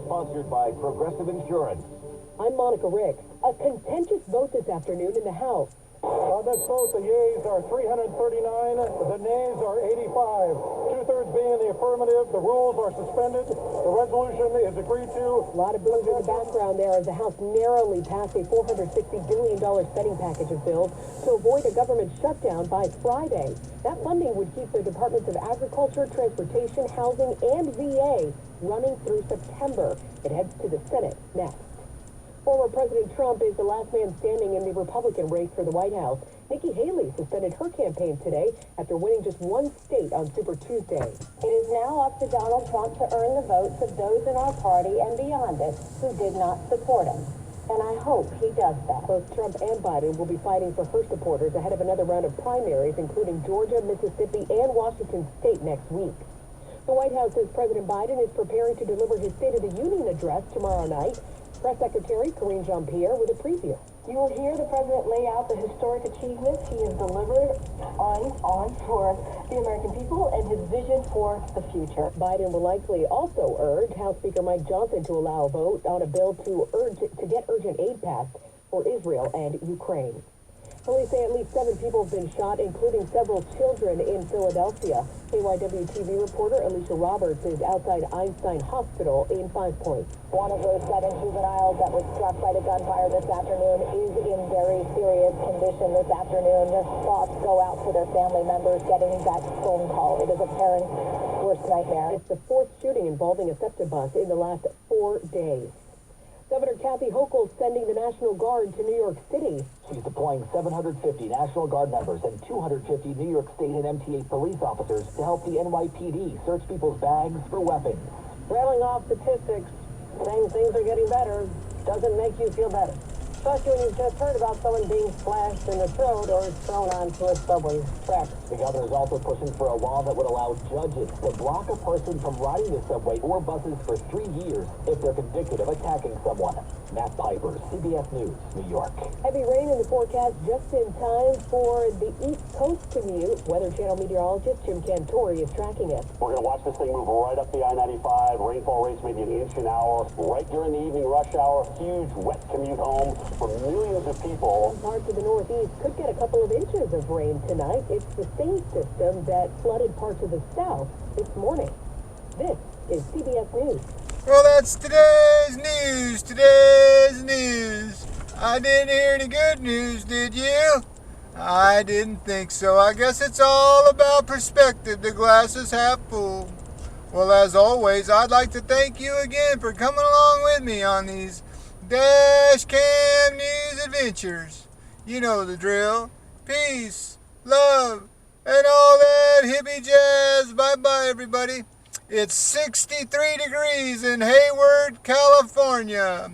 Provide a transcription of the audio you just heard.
sponsored by Progressive Insurance. I'm Monica Ricks. A contentious vote this afternoon in the House. On this vote, the yeas are 339, the nays are 85. Two-thirds being in the affirmative, the rules are suspended, the resolution is agreed to. A lot of bills in the background there as the House narrowly passed a $460 billion spending package of bills to avoid a government shutdown by Friday. That funding would keep the Departments of Agriculture, Transportation, Housing, and VA running through September. It heads to the Senate next. Former President Trump is the last man standing in the Republican race for the White House. Nikki Haley suspended her campaign today after winning just one state on Super Tuesday. It is now up to Donald Trump to earn the votes of those in our party and beyond it who did not support him. And I hope he does that. Both Trump and Biden will be fighting for her supporters ahead of another round of primaries, including Georgia, Mississippi, and Washington State next week. The White House says President Biden is preparing to deliver his State of the Union address tomorrow night. Press Secretary Karine Jean-Pierre with a preview. You will hear the president lay out the historic achievements he has delivered on for the American people and his vision for the future. Biden will likely also urge House Speaker Mike Johnson to allow a vote on a bill to get urgent aid passed for Israel and Ukraine. Police say at least 7 people have been shot, including several children in Philadelphia. KYW-TV reporter Alicia Roberts is outside Einstein Hospital in 5 Points. One of those 7 juveniles that was struck by the gunfire this afternoon is in very serious condition this afternoon. Their thoughts go out to their family members getting that phone call. It is a parent's worst nightmare. It's the 4th shooting involving a SEPTA bus in the last 4 days. Governor Kathy Hochul sending the National Guard to New York City. She's deploying 750 National Guard members and 250 New York State and MTA police officers to help the NYPD search people's bags for weapons. Railing off statistics, saying things are getting better, doesn't make you feel better. Especially when you've just heard about someone being slashed in the throat or thrown onto a subway track. The governor is also pushing for a law that would allow judges to block a person from riding the subway or buses for 3 years if they're convicted of attacking someone. Matt Piper, CBS News, New York. Heavy rain in the forecast just in time for the East Coast commute. Weather Channel meteorologist Jim Cantori is tracking it. We're going to watch this thing move right up the I-95. Rainfall rates maybe an inch an hour. Right during the evening rush hour, huge wet commute home for millions of people. Parts of the Northeast could get a couple of inches of rain tonight. It's the same system that flooded parts of the South this morning. This is CBS News. Well, that's today's news. Today's news. I didn't hear any good news, did you? I didn't think so. I guess it's all about perspective. The glass is half full. Well, as always, I'd like to thank you again for coming along with me on these Dash Cam News adventures. You know the drill. Peace, love, and all that hippie jazz. Bye-bye, everybody. It's 63 degrees in Hayward, California.